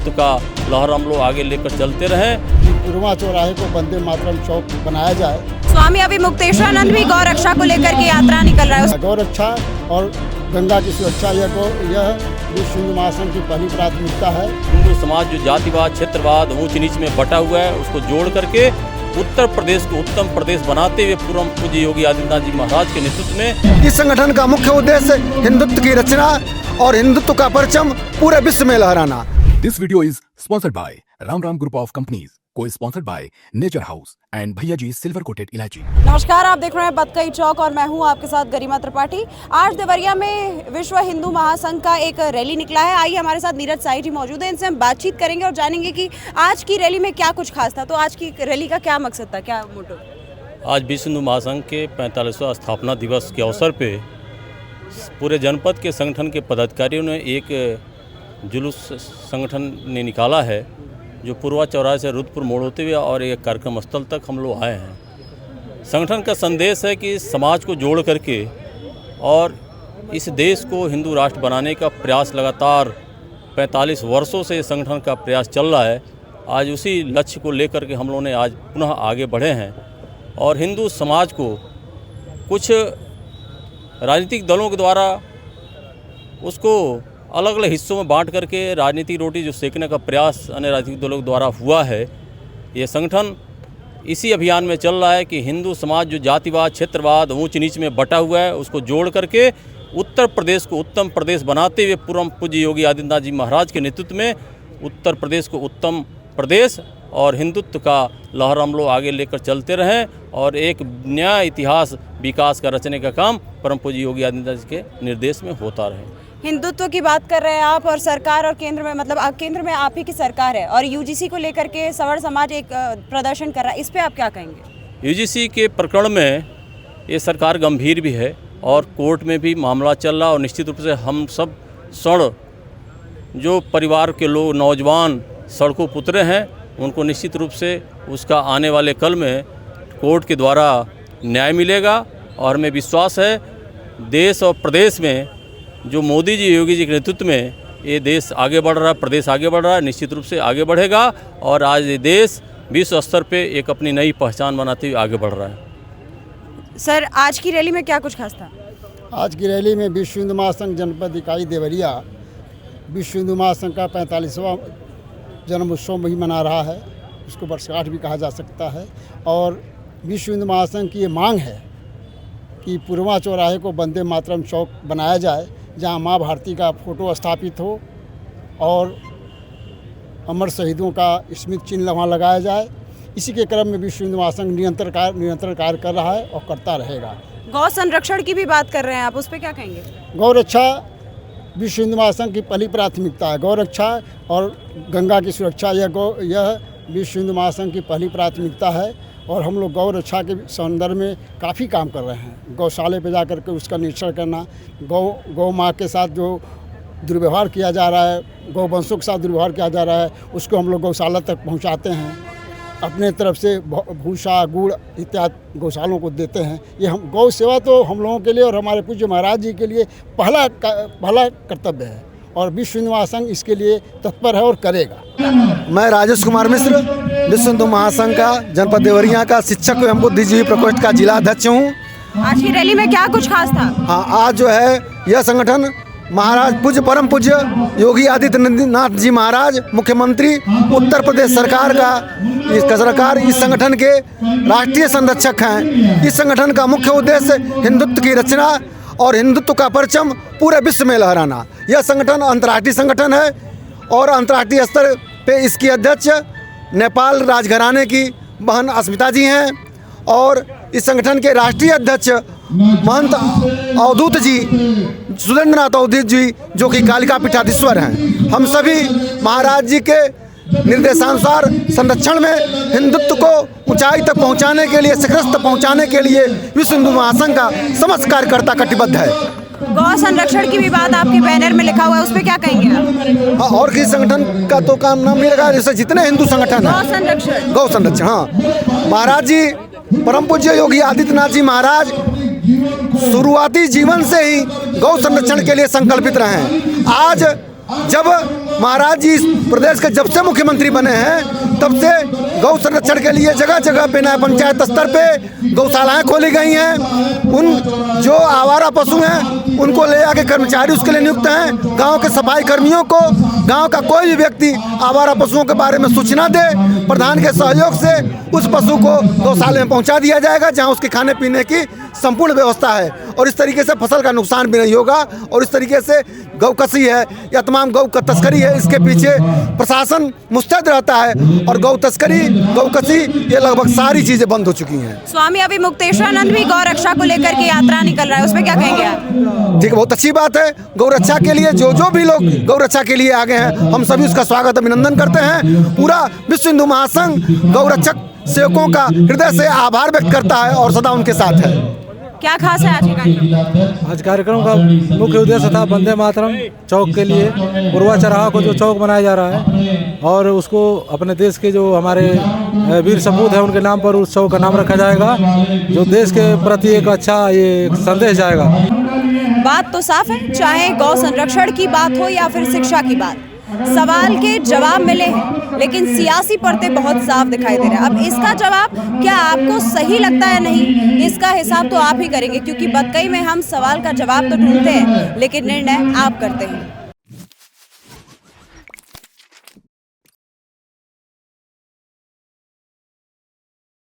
हिंदुत्व का लहर हम लोग आगे लेकर चलते रहें। पुरवा चौराहे को वंदे मातरम चौक बनाया जाए। स्वामी अभिमुक्तेश्वरानंद भी गौ रक्षा को लेकर के यात्रा निकल रहा है। गौ रक्षा और गंगा की सुरक्षा यह विश्व हिंदू महासंघ की पहली प्राथमिकता है। हिंदू समाज जो जातिवाद, क्षेत्रवाद, ऊंच नीच में बटा हुआ है, उसको जोड़ करके उत्तर प्रदेश को उत्तम प्रदेश बनाते हुए पूर्व पूज्य योगी आदित्यनाथ जी महाराज के नेतृत्व में इस संगठन का मुख्य उद्देश्य हिंदुत्व की रचना और हिंदुत्व का परचम पूरे विश्व में लहराना। This video is sponsored by Ram Group of Companies, co-sponsored by Nature House and भैया जी सिल्वर कोटेड इलायची। नमस्कार, आप देख रहे हैं बतकई चौक और मैं हूं आपके साथ गरिमा त्रिपाठी। आज देवरिया में विश्व हिंदू महासंघ का एक रैली निकला है। आइए, हमारे साथ नीरज साई जी मौजूद हैं, इनसे हम बातचीत करेंगे और जानेंगे कि आज की रैली में क्या कुछ खास था। तो आज की रैली का क्या मकसद था, क्या मोटो? आज विश्व हिंदू महासंघ के 45वां स्थापना दिवस के अवसर पे पूरे जनपद के संगठन के पदाधिकारियों ने एक जुलूस संगठन ने निकाला है, जो पूर्वा चौराहे से रुद्रपुर मोड़ होते हुए और एक कार्यक्रम स्थल तक हम लोग आए हैं। संगठन का संदेश है कि समाज को जोड़ करके और इस देश को हिंदू राष्ट्र बनाने का प्रयास लगातार 45 वर्षों से संगठन का प्रयास चल रहा है। आज उसी लक्ष्य को लेकर के हम लोगों ने आज पुनः आगे बढ़े हैं और हिंदू समाज को कुछ राजनीतिक दलों के द्वारा उसको अलग अलग हिस्सों में बांट करके राजनीतिक रोटी जो सेकने का प्रयास अन्य राजनीतिक दलों द्वारा हुआ है। ये संगठन इसी अभियान में चल रहा है कि हिंदू समाज जो जातिवाद, क्षेत्रवाद, ऊंच नीच में बटा हुआ है, उसको जोड़ करके उत्तर प्रदेश को उत्तम प्रदेश बनाते हुए पूर्व पूज्य योगी आदित्यनाथ जी महाराज के नेतृत्व में उत्तर प्रदेश को उत्तम प्रदेश और हिंदुत्व का लहर हम लोग आगे लेकर चलते रहें और एक नया इतिहास विकास का रचने का काम परम पूज्य योगी आदित्यनाथ जी के निर्देश में होता रहे। हिंदुत्व की बात कर रहे हैं आप, और सरकार और केंद्र में, मतलब केंद्र में आप ही की सरकार है और यूजीसी को लेकर के सवर्ण समाज एक प्रदर्शन कर रहा है, इस पे आप क्या कहेंगे? यूजीसी के प्रकरण में ये सरकार गंभीर भी है और कोर्ट में भी मामला चल रहा और निश्चित रूप से हम सब जो परिवार के लोग नौजवान सड़कों पर उतरे हैं, उनको निश्चित रूप से उसका आने वाले कल में कोर्ट के द्वारा न्याय मिलेगा। और हमें विश्वास है देश और प्रदेश में जो मोदी जी, योगी जी के नेतृत्व में ये देश आगे बढ़ रहा है, प्रदेश आगे बढ़ रहा है, निश्चित रूप से आगे बढ़ेगा और आज ये देश विश्व स्तर पे एक अपनी नई पहचान बनाते हुए आगे बढ़ रहा है। सर, आज की रैली में क्या कुछ खास था? आज की रैली में विश्व हिंदू महासंघ जनपद इकाई देवरिया विश्व हिंदू महासंघ का 45वां जन्म उत्सव भी मना रहा है, उसको वर्षगांठ भी कहा जा सकता है। और विश्व हिंदू महासंघ की ये मांग है कि पुरवा चौराहे को वंदे मातरम चौक बनाया जाए, जहां माँ भारती का फोटो स्थापित हो और अमर शहीदों का स्मृति चिन्ह वहाँ लगाया जाए। इसी के क्रम में विश्व हिंदू महासंघ निरंतर कार्य कर रहा है और करता रहेगा। गौ संरक्षण की भी बात कर रहे हैं आप, उस पर क्या कहेंगे? गौ रक्षा विश्व हिंदू महासंघ की पहली प्राथमिकता है। गौ रक्षा और गंगा की सुरक्षा यह विश्व हिंदू महासंघ की पहली प्राथमिकता है और हम लोग गौ रक्षा के संदर्भ में काफ़ी काम कर रहे हैं। गौशाले पे जा कर के उसका निरीक्षण करना, गौ माँ के साथ जो दुर्व्यवहार किया जा रहा है, गौवंशों के साथ दुर्व्यवहार किया जा रहा है, उसको हम लोग गौशाला तक पहुंचाते हैं। अपने तरफ से भूसा, गुड़ इत्यादि गौशालों को देते हैं। ये हम गौ सेवा तो हम लोगों के लिए और हमारे पूज्य महाराज जी के लिए पहला कर्तव्य है और विश्व हिंदू महासंघ इसके लिए तत्पर है और करेगा। मैं राजेश कुमार मिश्र, विश्व हिंदू महासंघ का जनपद देवरिया का शिक्षक एवं बुद्धिजीवी प्रकोष्ठ का जिला अध्यक्ष हूँ। आज की रैली में क्या कुछ खास था? हाँ, आज जो है यह संगठन महाराज पूज्य परम पूज्य योगी आदित्यनाथ जी महाराज मुख्यमंत्री उत्तर प्रदेश सरकार का इस संगठन के राष्ट्रीय संरक्षक हैं। इस संगठन का मुख्य उद्देश्य हिंदुत्व की रचना और हिंदुत्व का परचम पूरे विश्व में लहराना। यह संगठन अंतर्राष्ट्रीय संगठन है और अंतर्राष्ट्रीय स्तर पे इसकी अध्यक्ष नेपाल राजघराने की बहन अस्मिता जी हैं और इस संगठन के राष्ट्रीय अध्यक्ष महंत अवधूत जी, सुरेंद्रनाथ अवधूत जी, जो कि कालिका पीठाधीश्वर हैं। हम सभी महाराज जी के निर्देशानुसार संरक्षण में हिंदुत्व को ऊंचाई तक पहुंचाने के लिए, शिखर तक पहुंचाने के लिए विश्व हिंदू महासंघ का समस्त कार्यकर्ता कटिबद्ध है। गौ संरक्षण की भी बात आपके बैनर में लिखा हुआ है, उस पर क्या कहेंगे आप? हाँ, और किसी संगठन का तो काम नाम नहीं लगा, जैसे जितने हिंदू संगठन हैं गौ संरक्षण। हाँ, महाराज जी परम पूज्य योगी आदित्यनाथ जी महाराज शुरुआती जीवन से ही गौ संरक्षण के लिए संकल्पित रहे हैं। आज जब महाराज जी इस प्रदेश के जब से मुख्यमंत्री बने हैं तब से गौ संरक्षण के लिए जगह जगह पे नया पंचायत स्तर पे गौशालाएं खोली गई हैं। उन जो आवारा पशु हैं उनको ले आके कर्मचारी उसके लिए नियुक्त हैं। गांव के सफाई कर्मियों को गांव का कोई भी व्यक्ति आवारा पशुओं के बारे में सूचना दे, प्रधान के सहयोग से उस पशु को गौशाले में पहुंचा दिया जाएगा जहां उसके खाने पीने की संपूर्ण व्यवस्था है। और इस तरीके से फसल का नुकसान भी नहीं होगा। और इस तरीके से गौकसी है या तमाम गौ का तस्करी है, इसके पीछे प्रशासन मुस्तैद रहता है। और गौ तस्करी, गौकसी, ये लगभग सारी चीज़ें बंद हो चुकी हैं। स्वामी अभी मुक्तेश्वरानंद भी गौ रक्षा को लेकर के यात्रा निकल रहा है, उसमें क्या कहेंगे आप? ठीक है, बहुत अच्छी बात है। गौ रक्षा के लिए जो भी लोग गौ रक्षा के लिए आगे हैं, हम सभी उसका स्वागत अभिनंदन करते हैं। पूरा विश्व हिंदू महासंघ गौ रक्षक सेवकों का हृदय से आभार व्यक्त करता है और सदा उनके साथ है। क्या खास है आज के कार्यक्रम? आज कार्यक्रम का मुख्य उद्देश्य था वंदे मातरम चौक के लिए पूर्वा चौराहा को जो चौक बनाया जा रहा है और उसको अपने देश के जो हमारे वीर सपूत हैं उनके नाम पर उस चौक का नाम रखा जाएगा, जो देश के प्रति एक अच्छा ये संदेश जाएगा। बात तो साफ है, चाहे गौ संरक्षण की बात हो या फिर शिक्षा की बात, सवाल के जवाब मिले हैं, लेकिन सियासी पर्दे बहुत साफ दिखाई दे रहे हैं। अब इसका जवाब क्या आपको सही लगता है नहीं, इसका हिसाब तो आप ही करेंगे, क्योंकि बतकई में हम सवाल का जवाब तो ढूंढते हैं लेकिन निर्णय आप करते हैं।